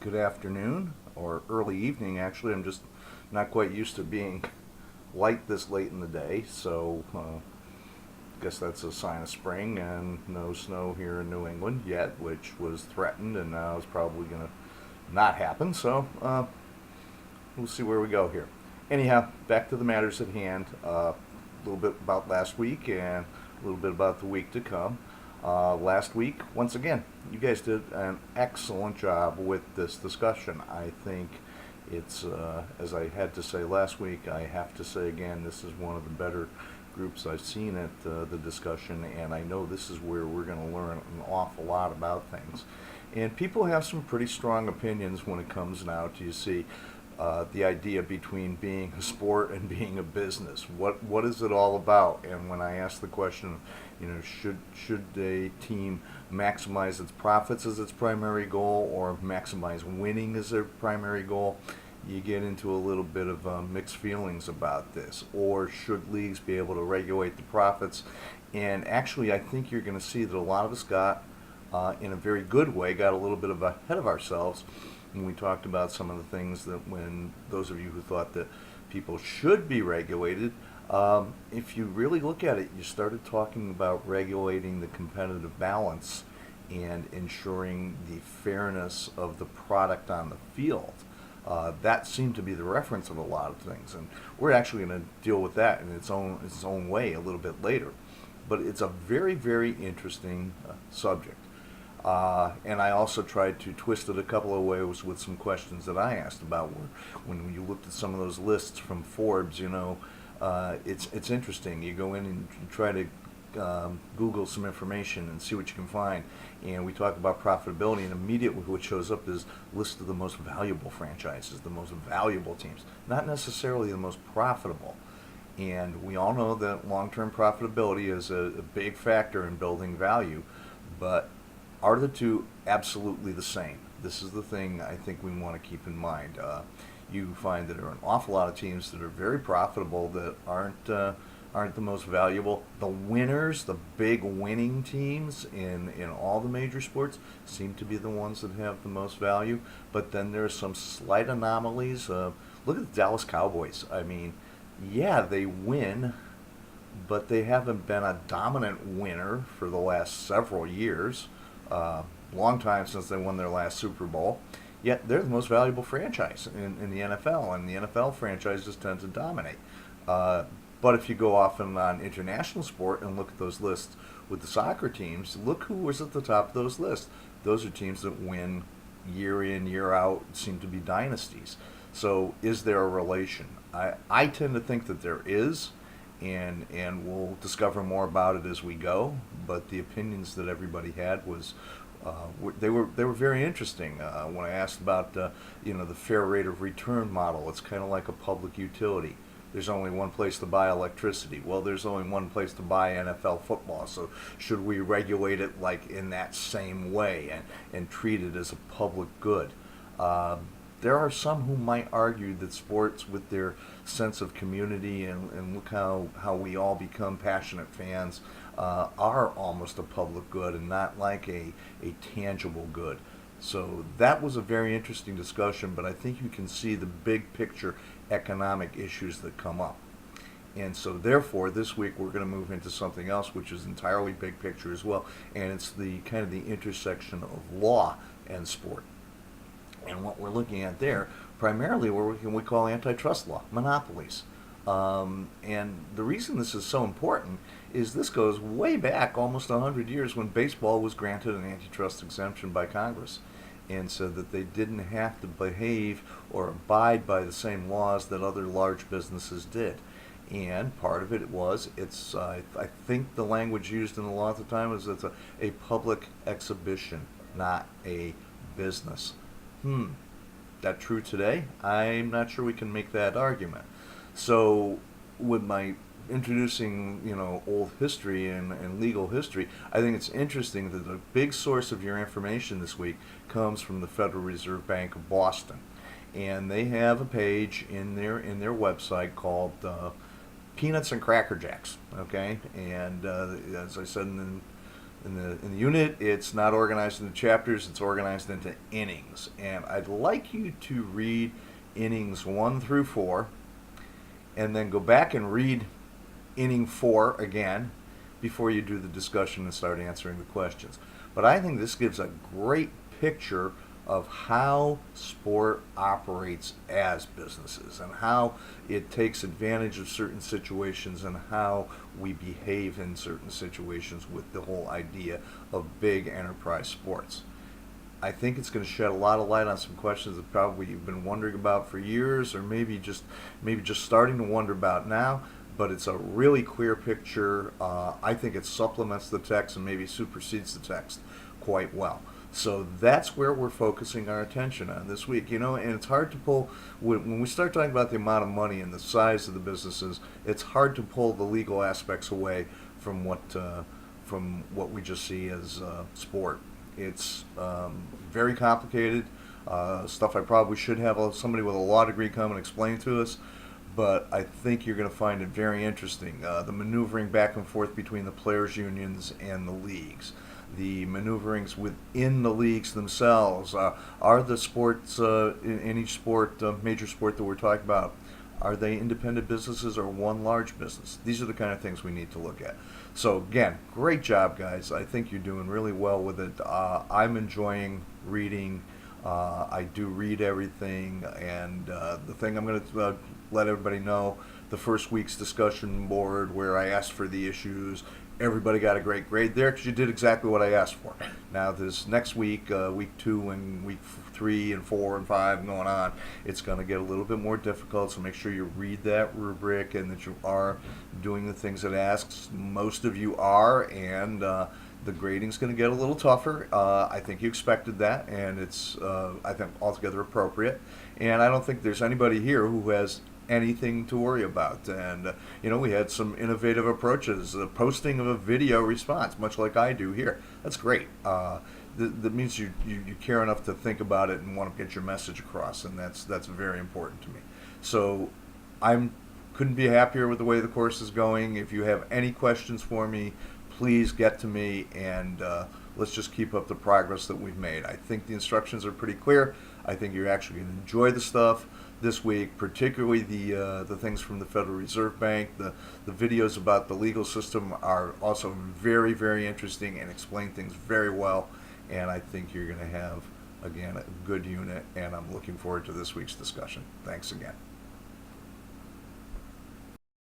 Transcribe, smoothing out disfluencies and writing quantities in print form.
good afternoon, or early evening actually. I'm just not quite used to being light this late in the day, so I guess that's a sign of spring, and no snow here in New England yet, which was threatened and now is probably going to not happen, so we'll see where we go here. Anyhow, back to the matters at hand. A little bit about last week and a little bit about the week to come. Last week, once again, you guys did an excellent job with this discussion. I think it's, as I had to say last week, I have to say again, this is one of the better groups I've seen at the discussion, and I know this is where we're going to learn an awful lot about things. And people have some pretty strong opinions when it comes now to, you see, the idea between being a sport and being a business. What is it all about? And when I ask the question, should a team maximize its profits as its primary goal, or maximize winning as their primary goal, you get into a little bit of mixed feelings about this. Or should leagues be able to regulate the profits? And actually, I think you're going to see that a lot of us got, in a very good way, got a little bit ahead of ourselves when we talked about some of the things that, when those of you who thought that people should be regulated, if you really look at it, you started talking about regulating the competitive balance and ensuring the fairness of the product on the field. That seemed to be the reference of a lot of things, and we're actually going to deal with that in its own way a little bit later. But it's a very, very interesting subject. And I also tried to twist it a couple of ways with some questions that I asked about. When you looked at some of those lists from Forbes, it's interesting. You go in and you try to Google some information and see what you can find. And we talk about profitability, and immediately what shows up is list of the most valuable franchises, the most valuable teams, not necessarily the most profitable. And we all know that long-term profitability is a big factor in building value, but are the two absolutely the same? This is the thing I think we want to keep in mind. You find that there are an awful lot of teams that are very profitable that aren't the most valuable. The winners, the big winning teams in all the major sports, seem to be the ones that have the most value. But then there are some slight anomalies. Look at the Dallas Cowboys. I mean, yeah, they win, but they haven't been a dominant winner for the last several years. Long time since they won their last Super Bowl. Yet they're the most valuable franchise in the NFL, and the NFL franchises tend to dominate. But if you go off on international sport and look at those lists with the soccer teams, look who was at the top of those lists. Those are teams that win year in, year out, seem to be dynasties. So is there a relation? I tend to think that there is, and we'll discover more about it as we go. But the opinions that everybody had was they were very interesting. When I asked about the fair rate of return model, it's kind of like a public utility. There's only one place to buy electricity. Well, there's only one place to buy NFL football. So should we regulate it like in that same way and treat it as a public good? There are some who might argue that sports, with their sense of community and look how we all become passionate fans, are almost a public good and not like a tangible good. So that was a very interesting discussion, but I think you can see the big picture economic issues that come up. And so therefore, this week we're going to move into something else which is entirely big picture as well, and it's the kind of the intersection of law and sport. And what we're looking at there, primarily what we call antitrust law, monopolies. And the reason this is so important is this goes way back almost 100 years when baseball was granted an antitrust exemption by Congress, and so that they didn't have to behave or abide by the same laws that other large businesses did. And part of it was, I think the language used in the law at the time was it's a public exhibition, not a business. That true today? I'm not sure we can make that argument. So with my introducing, old history and legal history, I think it's interesting that a big source of your information this week comes from the Federal Reserve Bank of Boston. And they have a page in their website called Peanuts and Cracker Jacks, okay? And as I said in In the unit, it's not organized into chapters, it's organized into innings. And I'd like you to read innings 1 through 4, and then go back and read inning 4 again before you do the discussion and start answering the questions. But I think this gives a great picture of how sport operates as businesses and how it takes advantage of certain situations and how we behave in certain situations with the whole idea of big enterprise sports. I think it's going to shed a lot of light on some questions that probably you've been wondering about for years, or maybe just starting to wonder about now. But it's a really clear picture. I think it supplements the text and maybe supersedes the text quite well. So that's where we're focusing our attention on this week. And it's hard to pull, when we start talking about the amount of money and the size of the businesses, it's hard to pull the legal aspects away from what we just see as sport. It's very complicated, stuff I probably should have somebody with a law degree come and explain to us, but I think you're going to find it very interesting. The maneuvering back and forth between the players' unions and the leagues. The maneuverings within the leagues themselves. Are the sports, in each sport, major sport that we're talking about, are they independent businesses or one large business? These are the kind of things we need to look at. So again, great job, guys. I think you're doing really well with it. I'm enjoying reading. I do read everything, and the thing I'm going to let everybody know, the first week's discussion board where I asked for the issues, everybody got a great grade there because you did exactly what I asked for. Now this next week, week 2 and week 3 and 4 and 5 and going on, it's going to get a little bit more difficult, so make sure you read that rubric and that you are doing the things it asks. Most of you are, and the grading's going to get a little tougher. I think you expected that, and it's, I think, altogether appropriate. And I don't think there's anybody here who has anything to worry about. And we had some innovative approaches, the posting of a video response, much like I do here. That's great. That means you care enough to think about it and want to get your message across, and that's very important to me. So couldn't be happier with the way the course is going. If you have any questions for me, please get to me, and let's just keep up the progress that we've made. I think the instructions are pretty clear. I think you're actually going to enjoy the stuff this week, particularly the things from the Federal Reserve Bank. The videos about the legal system are also very, very interesting and explain things very well. And I think you're going to have, again, a good unit, and I'm looking forward to this week's discussion. Thanks again.